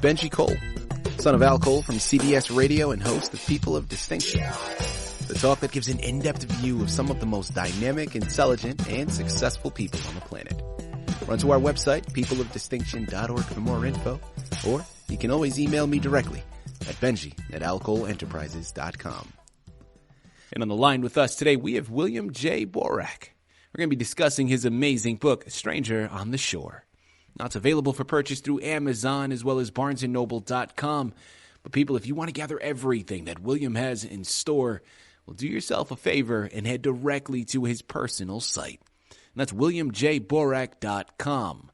Benji Cole, son of Al Cole from CBS Radio and host of People of Distinction, the talk that gives an in-depth view of some of the most dynamic, intelligent, and successful people on the planet. Run to our website, peopleofdistinction.org for more info, or you can always email me directly at benji@alcoleenterprises.com. And on the line with us today, we have William J. Borak. We're going to be discussing his amazing book, Stranger on the Shore. Now, it's available for purchase through Amazon as well as barnesandnoble.com. But people, if you want to gather everything that William has in store, well, do yourself a favor and head directly to his personal site. And that's williamjborak.com.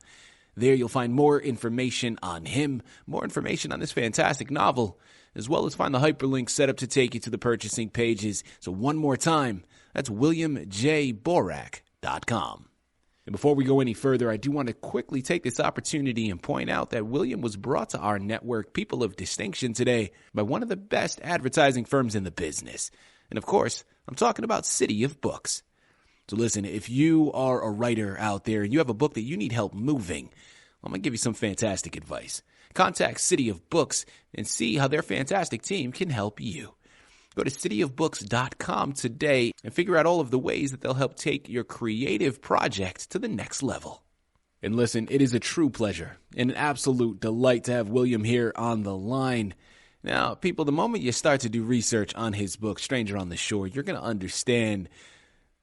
There you'll find more information on him, more information on this fantastic novel, as well as find the hyperlink set up to take you to the purchasing pages. So one more time, that's williamjborak.com. And before we go any further, I do want to quickly take this opportunity and point out that William was brought to our network, People of Distinction, today by one of the best advertising firms in the business. And of course, I'm talking about CITI of Books. So listen, if you are a writer out there and you have a book that you need help moving, I'm going to give you some fantastic advice. Contact CITI of Books and see how their fantastic team can help you. Go to cityofbooks.com today and figure out all of the ways that they'll help take your creative project to the next level. And listen, it is a true pleasure and an absolute delight to have William here on the line. Now, people, the moment you start to do research on his book, Stranger on the Shore, you're going to understand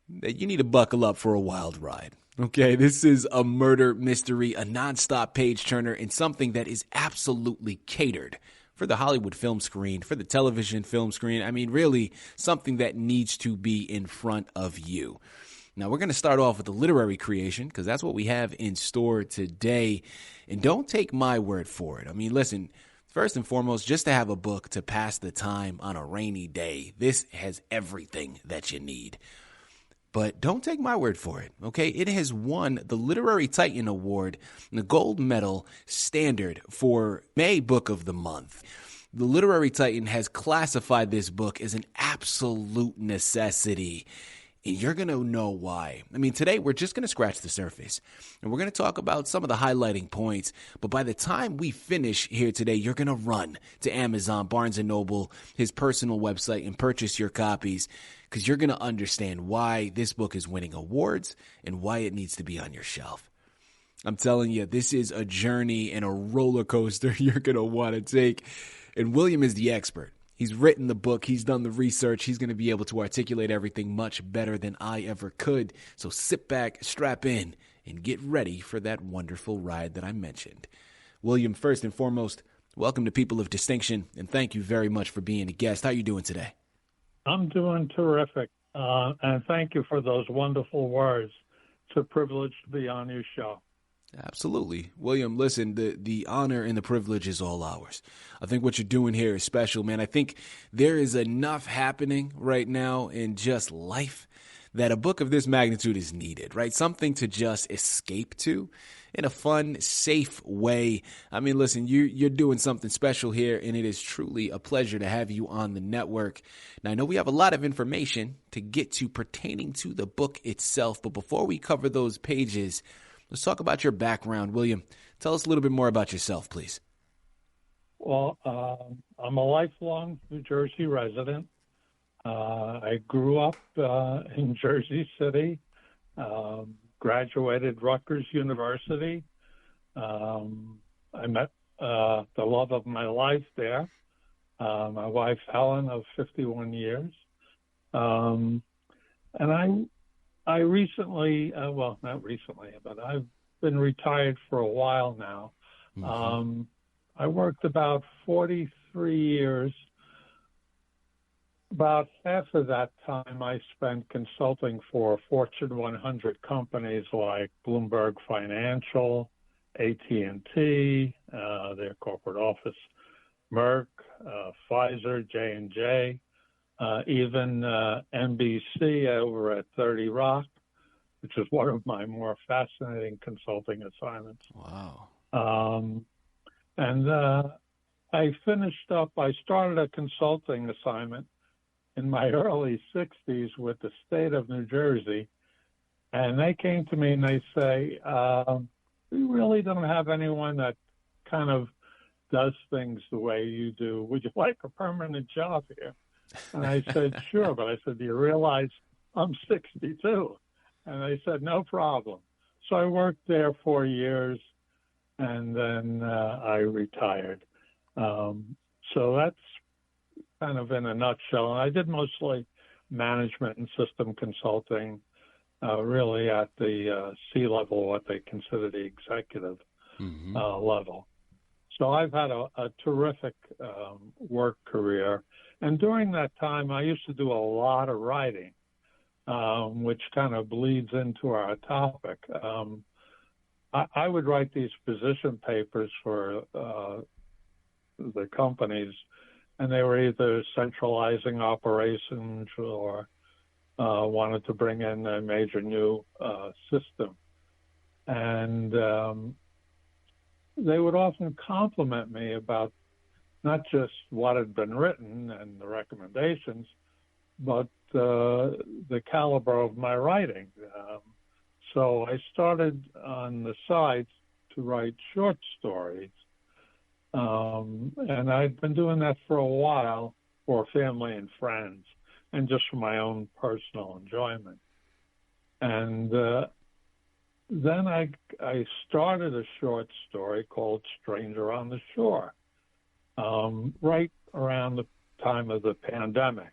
that you need to buckle up for a wild ride. Okay, this is a murder mystery, a nonstop page turner, and something that is absolutely catered for the Hollywood film screen, for the television film screen. I mean, really something that needs to be in front of you. Now, we're going to start off with the literary creation because that's what we have in store today. And don't take my word for it. I mean, listen, first and foremost, just to have a book to pass the time on a rainy day, this has everything that you need. But don't take my word for it, okay? It has won the Literary Titan Award and the gold medal standard for May Book of the Month. The Literary Titan has classified this book as an absolute necessity, and you're going to know why. I mean, today we're just going to scratch the surface, and we're going to talk about some of the highlighting points. But by the time we finish here today, you're going to run to Amazon, Barnes & Noble, his personal website, and purchase your copies, because you're going to understand why this book is winning awards and why it needs to be on your shelf. I'm telling you, this is a journey and a roller coaster you're going to want to take. And William is the expert. He's written the book. He's done the research. He's going to be able to articulate everything much better than I ever could. So sit back, strap in, and get ready for that wonderful ride that I mentioned. William, first and foremost, welcome to People of Distinction, and thank you very much for being a guest. How are you doing today? I'm doing terrific, and thank you for those wonderful words. It's a privilege to be on your show. Absolutely. William, listen, the honor and the privilege is all ours. I think what you're doing here is special, man. I think there is enough happening right now in just life that a book of this magnitude is needed, right? Something to just escape to in a fun, safe way. I mean, listen, you're doing something special here, and it is truly a pleasure to have you on the network. Now, I know we have a lot of information to get to pertaining to the book itself, but before we cover those pages, let's talk about your background. William, tell us a little bit more about yourself, please. Well, I'm a lifelong New Jersey resident. I grew up in Jersey City, graduated Rutgers University. I met the love of my life there, my wife Helen of 51 years. And I recently, well, not recently, but I've been retired for a while now. Mm-hmm. I worked about 43 years. About half of that time I spent consulting for Fortune 100 companies like Bloomberg Financial, AT&T, their corporate office, Merck, Pfizer, J&J, even NBC over at 30 Rock, which is one of my more fascinating consulting assignments. Wow. And I started a consulting assignment in my early 60s with the state of New Jersey, and they came to me and they say, we really don't have anyone that kind of does things the way you do. Would you like a permanent job here? And I said, sure. But I said, do you realize I'm 62? And they said, no problem. So I worked there 4 years, and then I retired. So that's kind of in a nutshell. And I did mostly management and system consulting, really at the C-level, what they consider the executive level. So I've had a terrific work career. And during that time, I used to do a lot of writing, which kind of bleeds into our topic. I would write these position papers for the companies, and they were either centralizing operations or wanted to bring in a major new system. And they would often compliment me about not just what had been written and the recommendations, but the caliber of my writing. So I started on the side to write short stories. And I'd been doing that for a while for family and friends and just for my own personal enjoyment. And then I started a short story called Stranger on the Shore, right around the time of the pandemic.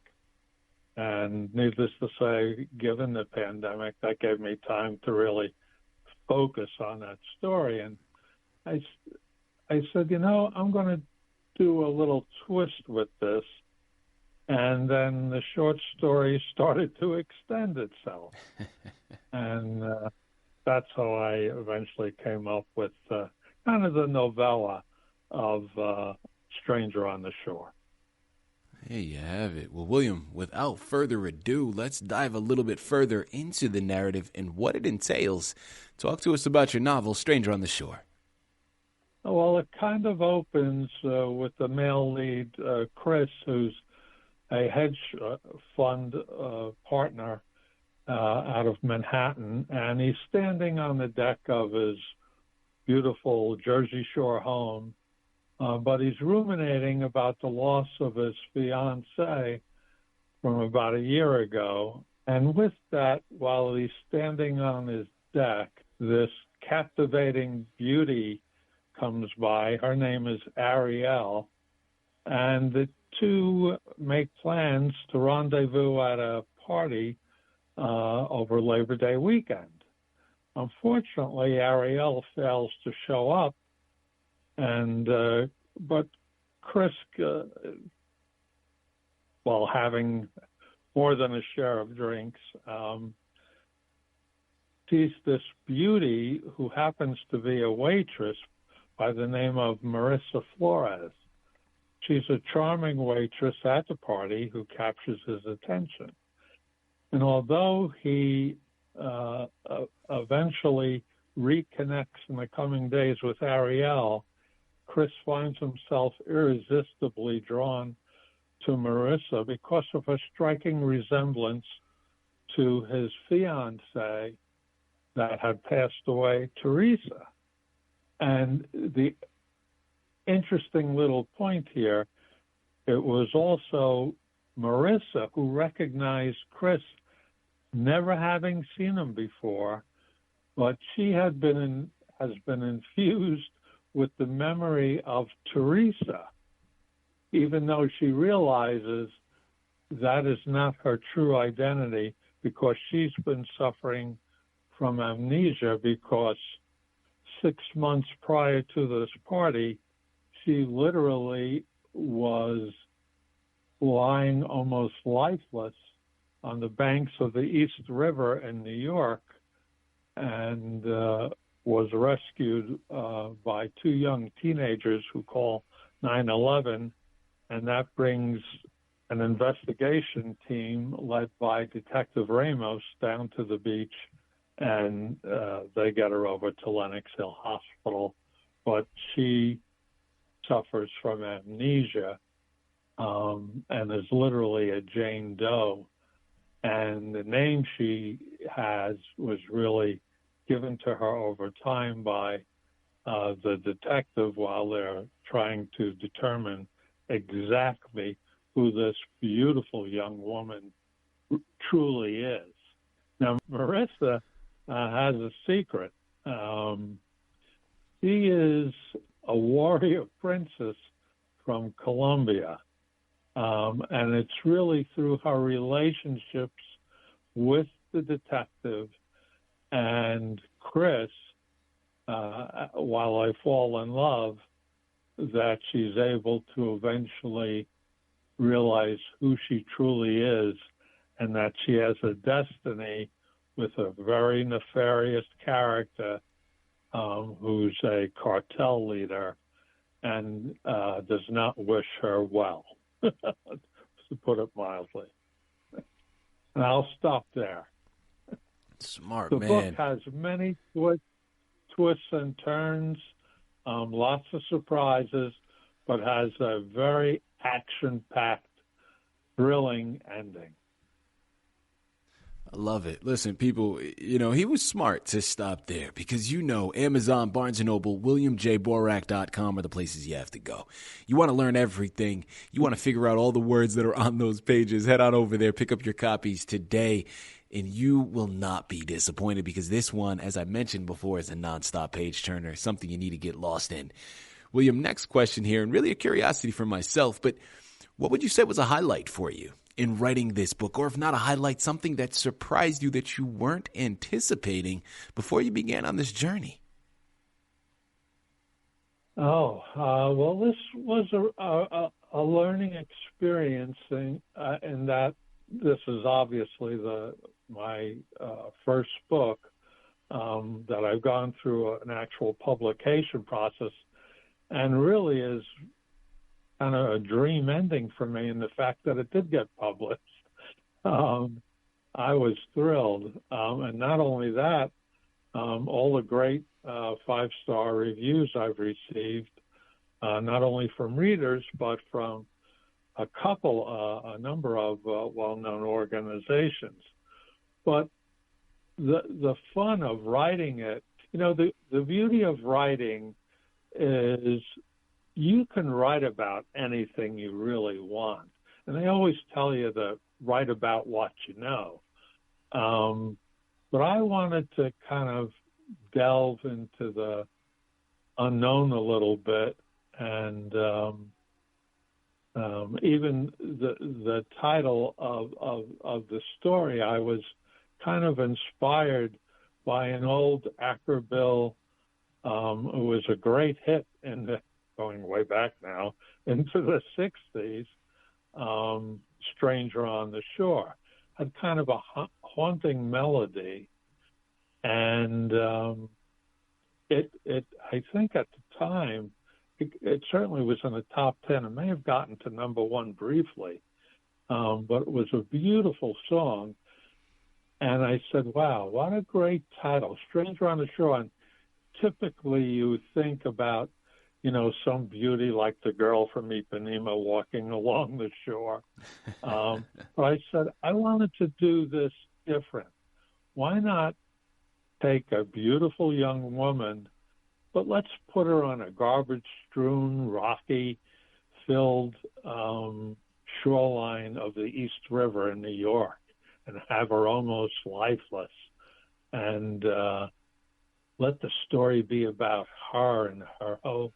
And needless to say, given the pandemic, that gave me time to really focus on that story. And I said, I'm going to do a little twist with this. And then the short story started to extend itself. And that's how I eventually came up with kind of the novella of Stranger on the Shore. There you have it. Well, William, without further ado, let's dive a little bit further into the narrative and what it entails. Talk to us about your novel, Stranger on the Shore. Well, it kind of opens with the male lead, Chris, who's a hedge fund partner out of Manhattan, and he's standing on the deck of his beautiful Jersey Shore home, but he's ruminating about the loss of his fiancé from about a year ago. And with that, while he's standing on his deck, this captivating beauty comes by. Her name is Arielle, and the two make plans to rendezvous at a party over Labor Day weekend. Unfortunately, Arielle fails to show up, and but Chris, while having more than a share of drinks, sees this beauty who happens to be a waitress by the name of Marisa Flores. She's a charming waitress at the party who captures his attention. And although he eventually reconnects in the coming days with Arielle, Chris finds himself irresistibly drawn to Marisa because of a striking resemblance to his fiancée that had passed away, Theresa. And the interesting little point here, it was also Marisa who recognized Chris, never having seen him before, but she has been infused with the memory of Theresa, even though she realizes that is not her true identity because she's been suffering from amnesia because 6 months prior to this party, she literally was lying almost lifeless on the banks of the East River in New York and was rescued by two young teenagers who call 911, and that brings an investigation team led by Detective Ramos down to the beach, and they get her over to Lenox Hill Hospital, but she suffers from amnesia and is literally a Jane Doe. And the name she has was really given to her over time by the detective while they're trying to determine exactly who this beautiful young woman truly is. Now, Marisa has a secret. She is a warrior princess from Colombia, and it's really through her relationships with the detective and Chris, while I fall in love, that she's able to eventually realize who she truly is and that she has a destiny with a very nefarious character who's a cartel leader and does not wish her well, to put it mildly. And I'll stop there. Smart, the man. The book has many twists and turns, lots of surprises, but has a very action-packed, thrilling ending. I love it. Listen, people, he was smart to stop there because, Amazon, Barnes & Noble, WilliamJBorak.com are the places you have to go. You want to learn everything. You want to figure out all the words that are on those pages. Head on over there, pick up your copies today, and you will not be disappointed because this one, as I mentioned before, is a nonstop page turner, something you need to get lost in. William, next question here, and really a curiosity for myself, but what would you say was a highlight for you in writing this book, or if not a highlight, something that surprised you that you weren't anticipating before you began on this journey? Well, this was a learning experience in that this is obviously my first book that I've gone through an actual publication process, and really is kind of a dream ending for me in the fact that it did get published. I was thrilled. And not only that, all the great 5-star reviews I've received, not only from readers, but from a number of well-known organizations. But the fun of writing it, the beauty of writing is you can write about anything you really want. And they always tell you to write about what you know. But I wanted to kind of delve into the unknown a little bit. And even the title of the story, I was kind of inspired by an old actor bill who was a great hit going way back now, into the 60s, Stranger on the Shore. Had kind of a haunting melody. And I think at the time, it certainly was in the top 10. It may have gotten to number 1 briefly, but it was a beautiful song. And I said, wow, what a great title, Stranger on the Shore. And typically you think about some beauty like the girl from Ipanema walking along the shore. But I said, I wanted to do this different. Why not take a beautiful young woman, but let's put her on a garbage-strewn, rocky-filled shoreline of the East River in New York and have her almost lifeless. And let the story be about her and her whole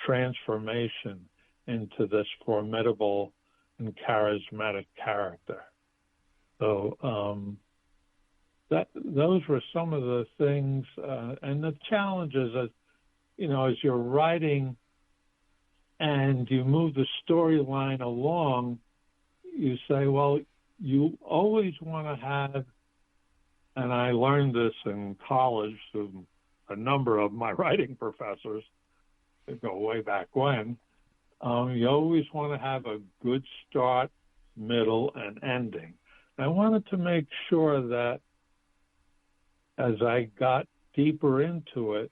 transformation into this formidable and charismatic character. So those were some of the things and the challenges as you're writing and you move the storyline along, you say, well, you always want to have, and I learned this in college through a number of my writing professors, go way back when, you always want to have a good start, middle, and ending. I wanted to make sure that as I got deeper into it,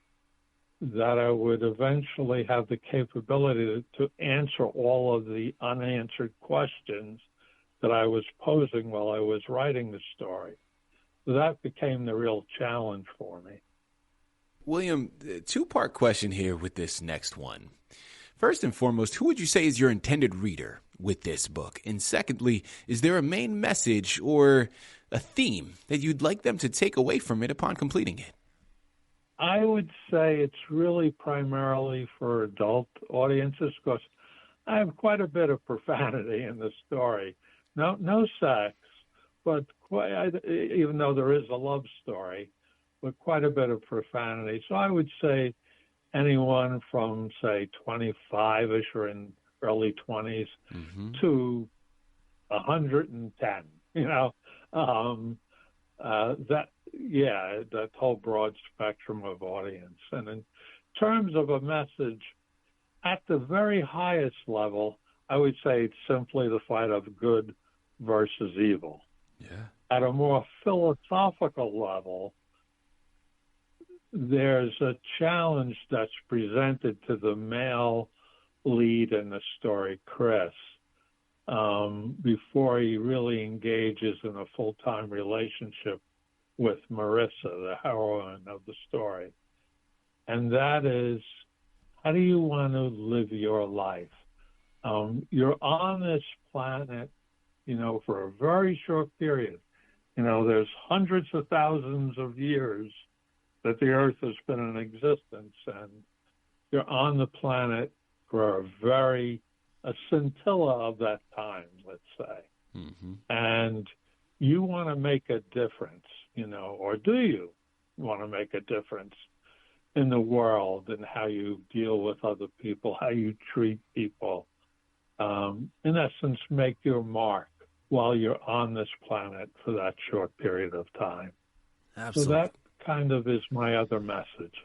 that I would eventually have the capability to answer all of the unanswered questions that I was posing while I was writing the story. So that became the real challenge for me. William, two-part question here with this next one. First and foremost, who would you say is your intended reader with this book? And secondly, is there a main message or a theme that you'd like them to take away from it upon completing it? I would say it's really primarily for adult audiences because I have quite a bit of profanity in the story. No sex, but even though there is a love story, but quite a bit of profanity. So I would say anyone from, say, 25-ish or in early 20s to 110, that whole broad spectrum of audience. And in terms of a message, at the very highest level, I would say it's simply the fight of good versus evil. Yeah. At a more philosophical level, there's a challenge that's presented to the male lead in the story, Chris, before he really engages in a full-time relationship with Marisa, the heroine of the story. And that is, how do you want to live your life? You're on this planet, for a very short period. There's hundreds of thousands of years that the Earth has been in existence, and you're on the planet for a scintilla of that time, let's say. Mm-hmm. And you want to make a difference, or do you want to make a difference in the world and how you deal with other people, how you treat people? In essence, make your mark while you're on this planet for that short period of time. Absolutely. So that kind of is my other message.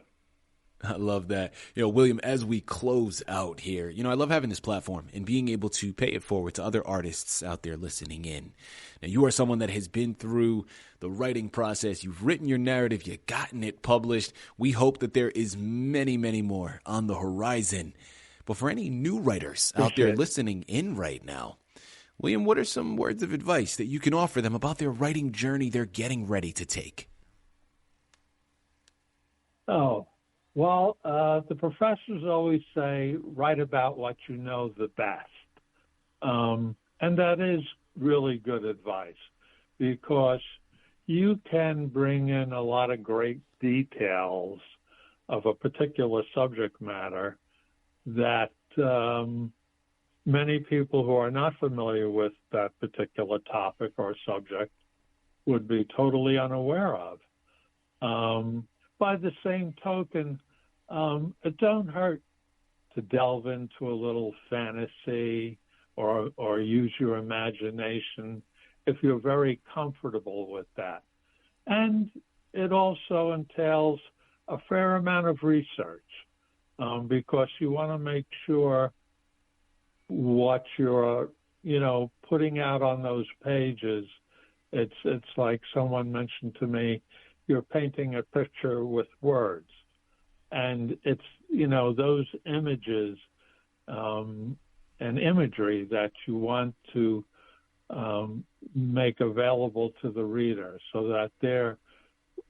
I love that. William, as we close out here, I love having this platform and being able to pay it forward to other artists out there listening in. Now, you are someone that has been through the writing process. You've written your narrative. You've gotten it published. We hope that there is many, many more on the horizon. But for any new writers out there listening in right now, William, what are some words of advice that you can offer them about their writing journey they're getting ready to take? Well, the professors always say, write about what you know the best. And that is really good advice because you can bring in a lot of great details of a particular subject matter that many people who are not familiar with that particular topic or subject would be totally unaware of. By the same token, it don't hurt to delve into a little fantasy or use your imagination if you're very comfortable with that. And it also entails a fair amount of research because you want to make sure what you're, putting out on those pages. It's like someone mentioned to me, you're painting a picture with words. And it's, those images and imagery that you want to make available to the reader so that they're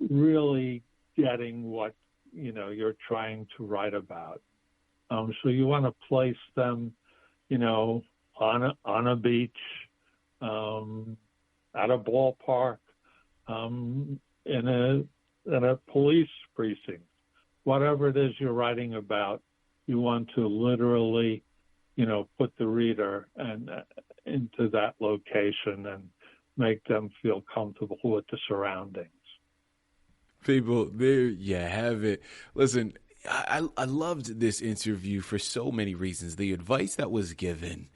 really getting what, you're trying to write about. So you want to place them, on a beach, at a ballpark, in a police precinct. Whatever it is you're writing about, you want to literally, put the reader into that location and make them feel comfortable with the surroundings. People, there you have it. Listen, I loved this interview for so many reasons. The advice that was given,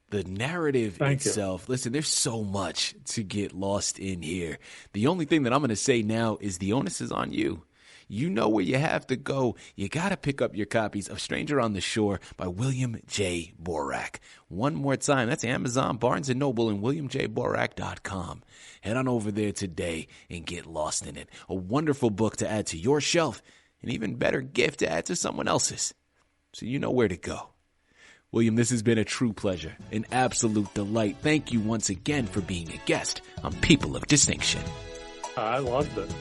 the narrative itself. Listen, there's so much to get lost in here. The only thing that I'm going to say now is the onus is on you. You know where you have to go. You got to pick up your copies of Stranger on the Shore by William J. Borak. One more time, that's Amazon, Barnes & Noble, and WilliamJBorak.com. Head on over there today and get lost in it. A wonderful book to add to your shelf, an even better gift to add to someone else's. So you know where to go. William, this has been a true pleasure, an absolute delight. Thank you once again for being a guest on People of Distinction. I loved it.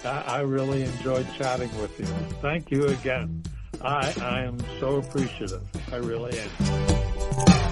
I really enjoyed chatting with you. Thank you again. I am so appreciative. I really am.